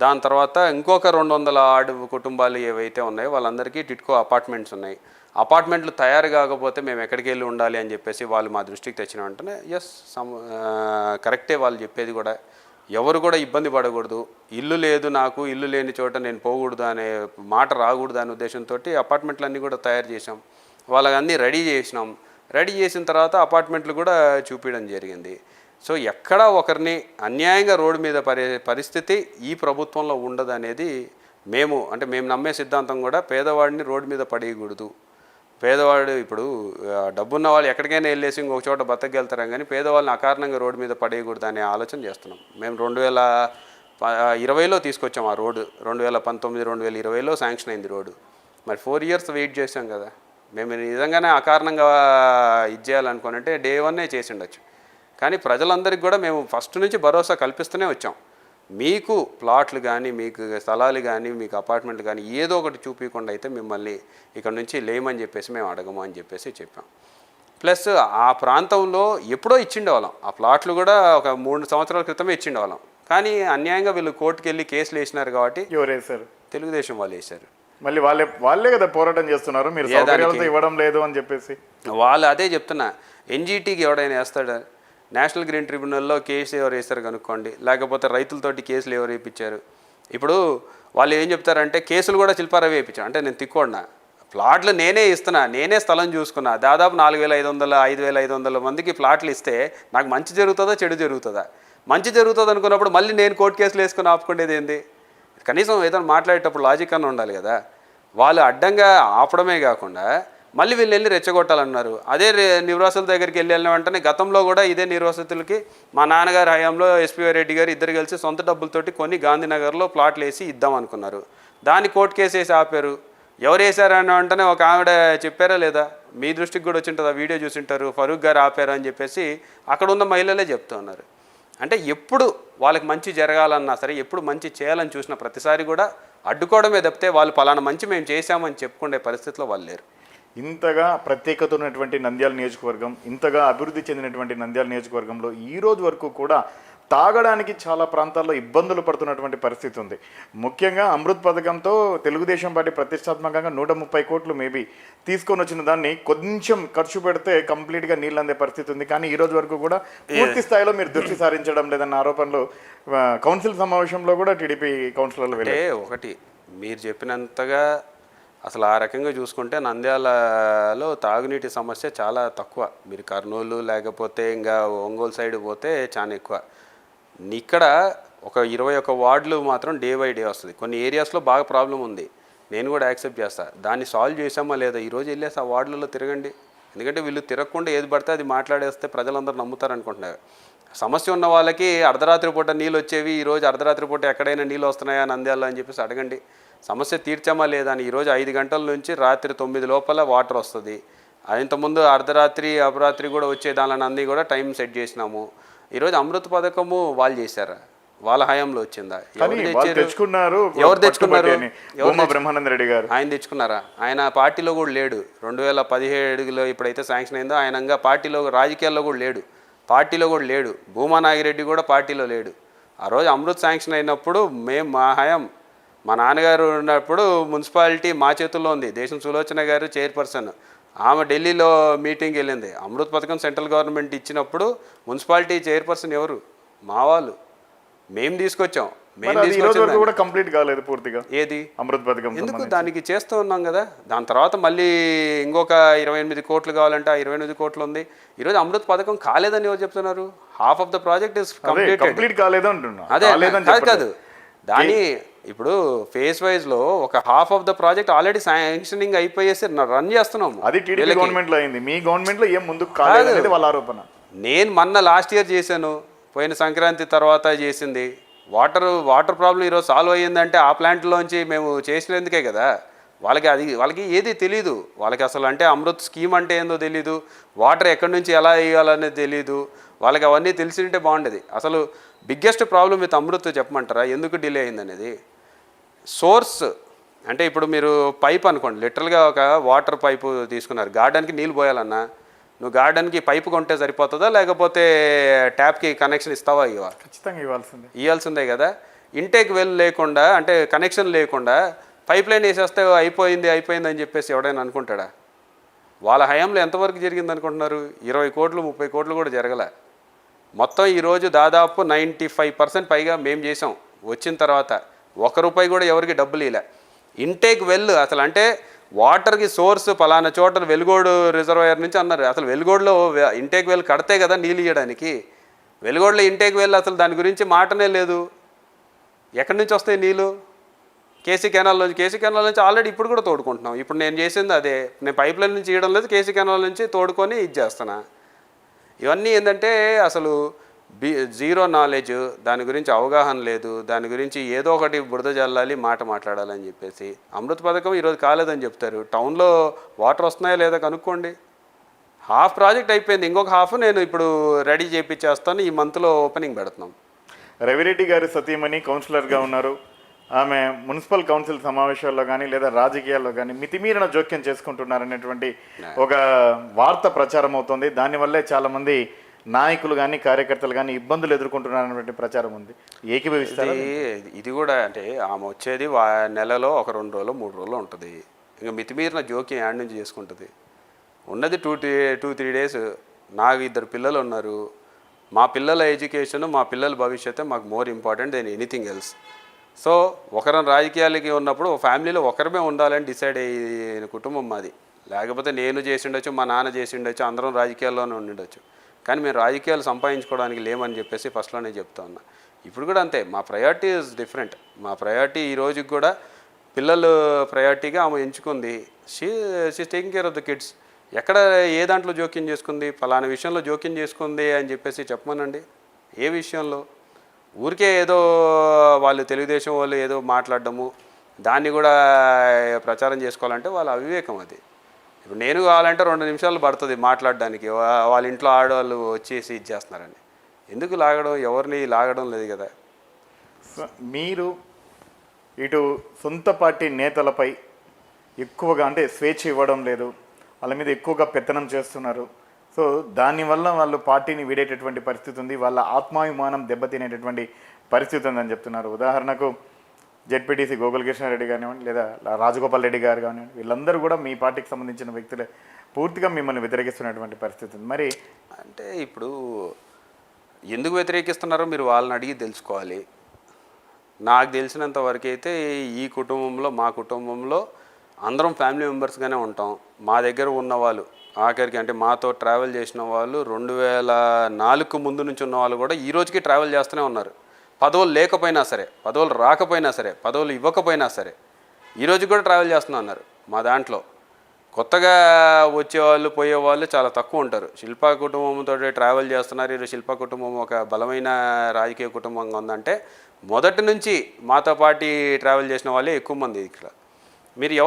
దాని తర్వాత ఇంకొక 200 ఆడు కుటుంబాలు ఏవైతే ఉన్నాయో వాళ్ళందరికీ టిట్కో అపార్ట్మెంట్స్ ఉన్నాయి. అపార్ట్మెంట్లు తయారు కాకపోతే మేము ఎక్కడికి వెళ్ళి ఉండాలి అని చెప్పేసి వాళ్ళు మా దృష్టికి తెచ్చిన వెంటనే కరెక్టే వాళ్ళు చెప్పేది కూడా. ఎవరు కూడా ఇబ్బంది పడకూడదు, ఇల్లు లేదు నాకు, ఇల్లు లేని చోట నేను పోకూడదు అనే మాట రాకూడదు అనే ఉద్దేశంతో అపార్ట్మెంట్లు అన్నీ కూడా తయారు చేసాం. వాళ్ళకన్నీ రెడీ చేసినాం. రెడీ చేసిన తర్వాత అపార్ట్మెంట్లు కూడా చూపించడం జరిగింది. సో ఎక్కడా ఒకరిని అన్యాయంగా రోడ్డు మీద పరిస్థితి ఈ ప్రభుత్వంలో ఉండదు అనేది మేము నమ్మే సిద్ధాంతం కూడా. పేదవాడిని రోడ్డు మీద పడేయకూడదు. పేదవాడు ఇప్పుడు డబ్బున్న వాళ్ళు ఎక్కడికైనా వెళ్ళేసి ఇంకొక చోట బతకగలుగుతారు, కానీ పేదవాళ్ళని అకారణంగా రోడ్డు మీద పడేయకూడదు అనే ఆలోచన చేస్తున్నాం. మేము 2020లో తీసుకొచ్చాం ఆ రోడ్డు. 2019, 2020లో శాంక్షన్ అయింది రోడ్డు. మరి 4 years వెయిట్ చేసాం కదా. మేము నిజంగానే అకారణంగా ఇది చేయాలనుకోనంటే డే 1 చేసి ఉండొచ్చు. కానీ ప్రజలందరికీ కూడా మేము ఫస్ట్ నుంచి భరోసా కల్పిస్తూనే వచ్చాం. మీకు ప్లాట్లు కానీ, మీకు స్థలాలు కానీ, మీకు అపార్ట్మెంట్లు కానీ ఏదో ఒకటి చూపించకుండా అయితే మిమ్మల్ని ఇక్కడ నుంచి లేమని చెప్పేసి మేము అడగము అని చెప్పేసి చెప్పాం. ప్లస్ ఆ ప్రాంతంలో ఎప్పుడో ఇచ్చిండేవాళ్ళం. ఆ ప్లాట్లు కూడా ఒక 3 సంవత్సరాల క్రితమే ఇచ్చిండేవాళ్ళం. కానీ అన్యాయంగా వీళ్ళు కోర్టుకు వెళ్ళి కేసులు వేసినారు కాబట్టి. ఎవరు వేశారు? తెలుగుదేశం వాళ్ళు వేశారు. మళ్ళీ వాళ్ళే కదా పోరాటం చేస్తున్నారు, మీరు సౌకర్యాలతో ఇవ్వడం లేదు అని చెప్పేసి. వాళ్ళు అదే చెప్తున్నా. ఎన్జీటీకి ఎవడైనా వేస్తాడా? నేషనల్ గ్రీన్ ట్రిబ్యునల్లో కేసు ఎవరు వేస్తారు కనుక్కోండి, లేకపోతే రైతులతోటి కేసులు ఎవరు వేయించారు. ఇప్పుడు వాళ్ళు ఏం చెప్తారంటే కేసులు కూడా శిల్పారావు వేయించాను. అంటే నేను తిక్కోడినా, ప్లాట్లు నేనే ఇస్తున్నా, నేనే స్థలం చూసుకున్నా, దాదాపు 4500, 5500 మందికి ప్లాట్లు ఇస్తే నాకు మంచి జరుగుతుందా చెడు జరుగుతుందా? మంచి జరుగుతుంది అనుకున్నప్పుడు మళ్ళీ నేను కోర్టు కేసులు వేసుకుని ఆపుకునేది ఏంది? కనీసం ఏదైనా మాట్లాడేటప్పుడు లాజిక్ అన్న ఉండాలి కదా. వాళ్ళు అడ్డంగా ఆపడమే కాకుండా మళ్ళీ వీళ్ళు వెళ్ళి రెచ్చగొట్టాలన్నారు. అదే నిర్వాసితుల దగ్గరికి వెళ్ళిన వెంటనే గతంలో కూడా ఇదే నిర్వాసితులకి మా నాన్నగారి హయాంలో ఎస్పీ రెడ్డి గారు ఇద్దరు కలిసి సొంత డబ్బులతోటి కొన్ని గాంధీనగర్లో ప్లాట్లు వేసి ఇద్దాం అనుకున్నారు. దాన్ని కోర్టు కేసు వేసి ఆపారు. ఎవరు వేశారన్న వెంటనే ఒక ఆవిడ చెప్పారా లేదా? మీ దృష్టికి కూడా వచ్చింటుంది, ఆ వీడియో చూసింటారు. ఫరూక్ గారు ఆపారు అని చెప్పేసి అక్కడ ఉన్న మహిళలే చెప్తూ ఉన్నారు. అంటే ఎప్పుడు వాళ్ళకి మంచి జరగాలన్నా సరే, ఎప్పుడు మంచి చేయాలని చూసిన ప్రతిసారి కూడా అడ్డుకోవడమే తప్పితే వాళ్ళు పలానా మంచి మేము చేశామని చెప్పుకునే పరిస్థితిలో వాళ్ళు లేరు. ఇంతగా ప్రత్యేకత ఉన్నటువంటి నంద్యాల నియోజకవర్గం, ఇంతగా అభివృద్ధి చెందినటువంటి నంద్యాల నియోజకవర్గంలో ఈ రోజు వరకు కూడా తాగడానికి చాలా ప్రాంతాల్లో ఇబ్బందులు పడుతున్నటువంటి పరిస్థితి ఉంది. ముఖ్యంగా అమృత్ పథకంతో తెలుగుదేశం పార్టీ ప్రతిష్టాత్మకంగా 130 కోట్లు మేబీ తీసుకొని వచ్చిన దాన్ని కొంచెం ఖర్చు పెడితే కంప్లీట్గా నీళ్ళు అందే పరిస్థితి ఉంది. కానీ ఈ రోజు వరకు కూడా పూర్తి స్థాయిలో మీరు దృష్టి సారించడం లేదన్న ఆరోపణలు కౌన్సిల్ సమావేశంలో కూడా టీడీపీ కౌన్సిలర్లు వెళ్ళే. ఒకటి మీరు చెప్పినంతగా అసలు ఆ రకంగా చూసుకుంటే నంద్యాలలో తాగునీటి సమస్య చాలా తక్కువ. మీరు కర్నూలు లేకపోతే ఇంకా ఒంగోలు సైడ్ పోతే చాలా ఎక్కువ. ఇక్కడ ఒక 21 వార్డులు మాత్రం డే బై డే వస్తుంది. కొన్ని ఏరియాస్లో బాగా ప్రాబ్లం ఉంది, నేను కూడా యాక్సెప్ట్ చేస్తాను. దాన్ని సాల్వ్ చేసామా లేదా? ఈరోజు వెళ్ళేసి ఆ వార్డులలో తిరగండి. ఎందుకంటే వీళ్ళు తిరగకుండా ఏది పడితే అది మాట్లాడేస్తే ప్రజలందరూ నమ్ముతారు అనుకుంటున్నారు. సమస్య ఉన్న వాళ్ళకి అర్ధరాత్రి పూట నీళ్ళు వచ్చేవి, ఈరోజు అర్ధరాత్రి పూట ఎక్కడైనా నీళ్ళు వస్తున్నాయా నంద్యాలలో అని చెప్పేసి అడగండి. సమస్య తీర్చామా లేదా అని. ఈరోజు 5 గంటల నుంచి రాత్రి 9 లోపల వాటర్ వస్తుంది. ఇంతకుముందు అర్ధరాత్రి అపరాత్రి కూడా వచ్చే దానిని అన్నీ కూడా టైం సెట్ చేసినాము. ఈరోజు అమృత్ పథకము వాళ్ళు చేశారా? వాళ్ళ హయాంలో వచ్చిందా? ఎవరు తెచ్చుకున్నారు? బ్రహ్మానంద రెడ్డి గారు ఆయన తెచ్చుకున్నారా? ఆయన పార్టీలో కూడా లేడు. 2017లో ఎప్పుడైతే శాంక్షన్ అయిందో ఆయన పార్టీలో రాజకీయాల్లో కూడా లేడు, పార్టీలో కూడా లేడు. భూమా నాగిరెడ్డి కూడా పార్టీలో లేడు. ఆ రోజు అమృత్ శాంక్షన్ అయినప్పుడు మా హయాం, మా నాన్నగారు ఉన్నప్పుడు మున్సిపాలిటీ మా చేతుల్లో ఉంది. దేశం సులోచన గారు చైర్పర్సన్, ఆమె ఢిల్లీలో మీటింగ్కి వెళ్ళింది. అమృత్ పథకం సెంట్రల్ గవర్నమెంట్ ఇచ్చినప్పుడు మున్సిపాలిటీ చైర్పర్సన్ ఎవరు? మా వాళ్ళు. మేము తీసుకొచ్చాం. కూడా కంప్లీట్ కాలేదు పూర్తిగా. ఏది అమృత్ పథకం? ఎందుకు దానికి చేస్తూ ఉన్నాం కదా. దాని తర్వాత మళ్ళీ ఇంకొక 28 కోట్లు కావాలంటే ఆ 28 కోట్లు ఉంది. ఈరోజు అమృత్ పథకం కాలేదని ఎవరు చెప్తున్నారు? Half of the project is complete కాలేదు అంటున్నా. అదే కాదు, దాని ఇప్పుడు ఫేజ్ వైజ్లో ఒక half of the project already sanctioning అయిపోయేసి రన్ చేస్తున్నాము. అది టీడీపీ గవర్నమెంట్లో అయింది, మీ గవర్నమెంట్లో ఏం ముందుకు కాలేదు వాళ్ళ ఆరోపణ. నేను మొన్న లాస్ట్ ఇయర్ చేశాను, పోయిన సంక్రాంతి తర్వాత చేసింది. వాటర్ ప్రాబ్లం ఈరోజు సాల్వ్ అయ్యిందంటే ఆ ప్లాంట్లోంచి మేము చేసినందుకే కదా. వాళ్ళకి ఏది తెలీదు. వాళ్ళకి అసలు అంటే అమృత్ స్కీమ్ అంటే ఏందో తెలీదు, వాటర్ ఎక్కడి నుంచి ఎలా వేయాలనేది తెలీదు. వాళ్ళకి అవన్నీ తెలిసింటే బాగుండేది. అసలు బిగ్గెస్ట్ ప్రాబ్లం విత్ అమృత్ చెప్పమంటారా ఎందుకు డిలే అయిందనేది? సోర్స్ అంటే ఇప్పుడు మీరు పైప్ అనుకోండి, లిటరల్గా ఒక వాటర్ పైపు తీసుకున్నారు, గార్డెన్కి నీళ్ళు పోయాలన్నా నువ్వు గార్డెన్కి పైపు కొంటే సరిపోతుందా, లేకపోతే ట్యాప్కి కనెక్షన్ ఇస్తావా? ఖచ్చితంగా ఇవ్వాల్సిందే కదా. ఇంటేక్ వెల్ లేకుండా అంటే కనెక్షన్ లేకుండా పైప్ లైన్ వేసేస్తే అయిపోయింది అని చెప్పేసి ఎవడైనా అనుకుంటాడా? వాళ్ళ హయాంలో ఎంతవరకు జరిగింది అనుకుంటున్నారు? 20 కోట్లు 30 కోట్లు కూడా జరగలే. మొత్తం ఈరోజు దాదాపు 95% పైగా మేము చేసాం. వచ్చిన తర్వాత ₹1 కూడా ఎవరికి డబ్బులు ఇలా. ఇంటేక్ వెల్ అసలు అంటే వాటర్కి సోర్స్ పలానా చోట వెలుగోడు రిజర్వాయర్ నుంచి అన్నారు. అసలు వెలుగోడులో ఇంటేక్ వెల్ కడితే కదా నీళ్ళు ఇవ్వడానికి. వెలుగోడులో ఇంటేక్ వెల్ అసలు దాని గురించి మాటనే లేదు. ఎక్కడి నుంచి వస్తాయి నీళ్ళు? కేసీ కెనాల్ నుంచి ఆల్రెడీ ఇప్పుడు కూడా తోడుకుంటున్నాం. ఇప్పుడు నేను చేసింది అదే. నేను పైప్ లైన్ నుంచి ఇవ్వడం లేదు, కేసీ కెనాల్ నుంచి తోడుకొని ఇది చేస్తున్నా. ఇవన్నీ ఏంటంటే అసలు జీరో నాలెడ్జ్, దాని గురించి అవగాహన లేదు. దాని గురించి ఏదో ఒకటి బురద జల్లాలి, మాట్లాడాలని చెప్పేసి. అమృత్ పథకం ఈరోజు కాలేదని చెప్తారు. టౌన్లో వాటర్ వస్తున్నాయా లేదా కనుక్కోండి. హాఫ్ ప్రాజెక్ట్ అయిపోయింది, ఇంకొక హాఫ్ నేను ఇప్పుడు రెడీ చేయించేస్తాను. ఈ మంత్లో ఓపెనింగ్ పెడుతున్నాం. రవిరెడ్డి గారి సతీమణి కౌన్సిలర్గా ఉన్నారు. ఆమె మున్సిపల్ కౌన్సిల్ సమావేశాల్లో కానీ లేదా రాజకీయాల్లో కానీ మితిమీరిన జోక్యం చేసుకుంటున్నారనేటువంటి ఒక వార్త ప్రచారం అవుతుంది. దానివల్లే చాలామంది నాయకులు కానీ కార్యకర్తలు కానీ ఇబ్బందులు ఎదుర్కొంటున్నారనేటువంటి ప్రచారం ఉంది. ఏకీభవిస్తారు? ఇది కూడా అంటే ఆమె వచ్చేది నెలలో ఒక 2 రోజులు 3 రోజులు ఉంటుంది. ఇంకా మితిమీరిన జోక్యం యాడ్ నుంచి చేసుకుంటుంది. ఉన్నది 2-3 డేస్. నాకు 2 పిల్లలు ఉన్నారు. మా పిల్లల ఎడ్యుకేషన్, మా పిల్లల భవిష్యత్తు మాకు more important than anything else. So ఒకరం రాజకీయాలకి ఉన్నప్పుడు ఫ్యామిలీలో ఒకరమే ఉండాలని డిసైడ్ అయిన కుటుంబం మాది. లేకపోతే నేను చేసి ఉండొచ్చు, మా నాన్న చేసి ఉండొచ్చు, అందరం రాజకీయాల్లోనే ఉండిండొచ్చు. కానీ మేము రాజకీయాలు సంపాదించుకోవడానికి లేమని చెప్పేసి ఫస్ట్లోనే చెప్తా ఉన్నా. ఇప్పుడు కూడా అంతే. మా ప్రయారిటీ ఇస్ డిఫరెంట్. మా ప్రయారిటీ ఈ రోజుకి కూడా పిల్లలు ప్రయారిటీగా ఆమె ఎంచుకుంది. She taking care of the kids. ఎక్కడ ఏ దాంట్లో జోక్యం చేసుకుంది? ఫలానా విషయంలో జోక్యం చేసుకుంది అని చెప్పేసి చెప్పమనండి. ఏ విషయంలో? ఊరికే ఏదో వాళ్ళు తెలుగుదేశం వాళ్ళు ఏదో మాట్లాడడము, దాన్ని కూడా ప్రచారం చేసుకోవాలంటే వాళ్ళ అవివేకం అది. ఇప్పుడు నేను కావాలంటే 2 నిమిషాలు పడుతుంది మాట్లాడడానికి. వాళ్ళ ఇంట్లో ఆడవాళ్ళు వచ్చేసి ఇది చేస్తున్నారని. ఎందుకు లాగడం? ఎవరిని లాగడం లేదు కదా. మీరు ఇటు సొంత పార్టీ నేతలపై ఎక్కువగా అంటే స్వేచ్ఛ ఇవ్వడం లేదు, వాళ్ళ మీద ఎక్కువగా పెత్తనం చేస్తున్నారు. సో దానివల్ల వాళ్ళు పార్టీని వీడేటటువంటి పరిస్థితి ఉంది. వాళ్ళ ఆత్మాభిమానం దెబ్బతినేటటువంటి పరిస్థితి ఉందని చెప్తున్నారు. ఉదాహరణకు జెడ్పీటీసీ గోకుల్ కృష్ణారెడ్డి కానివ్వండి, లేదా రాజగోపాల్ రెడ్డి గారు కానివ్వండి, వీళ్ళందరూ కూడా మీ పార్టీకి సంబంధించిన వ్యక్తులే పూర్తిగా మిమ్మల్ని వ్యతిరేకిస్తున్నటువంటి పరిస్థితి ఉంది. మరి అంటే ఇప్పుడు ఎందుకు వ్యతిరేకిస్తున్నారో మీరు వాళ్ళని అడిగి తెలుసుకోవాలి. నాకు తెలిసినంత వరకు అయితే ఈ కుటుంబంలో, మా కుటుంబంలో అందరం ఫ్యామిలీ మెంబర్స్గానే ఉంటాం. మా దగ్గర ఉన్న వాళ్ళు ఆఖరికి అంటే మాతో ట్రావెల్ చేసిన వాళ్ళు 2004 ముందు నుంచి ఉన్న వాళ్ళు కూడా ఈ రోజుకి ట్రావెల్ చేస్తూనే ఉన్నారు. పదవులు లేకపోయినా సరే, పదవులు రాకపోయినా సరే, పదవులు ఇవ్వకపోయినా సరే ఈరోజు కూడా ట్రావెల్ చేస్తూనే ఉన్నారు. మా దాంట్లో కొత్తగా వచ్చేవాళ్ళు పోయేవాళ్ళు చాలా తక్కువ ఉంటారు. శిల్పా కుటుంబంతో ట్రావెల్ చేస్తున్నారు. ఈరోజు శిల్పా కుటుంబం ఒక బలమైన రాజకీయ కుటుంబంగా ఉందంటే మొదటి నుంచి మాతో పాటు ట్రావెల్ చేసిన వాళ్ళే ఎక్కువ మంది ఇక్కడ. మీరు ఎవరు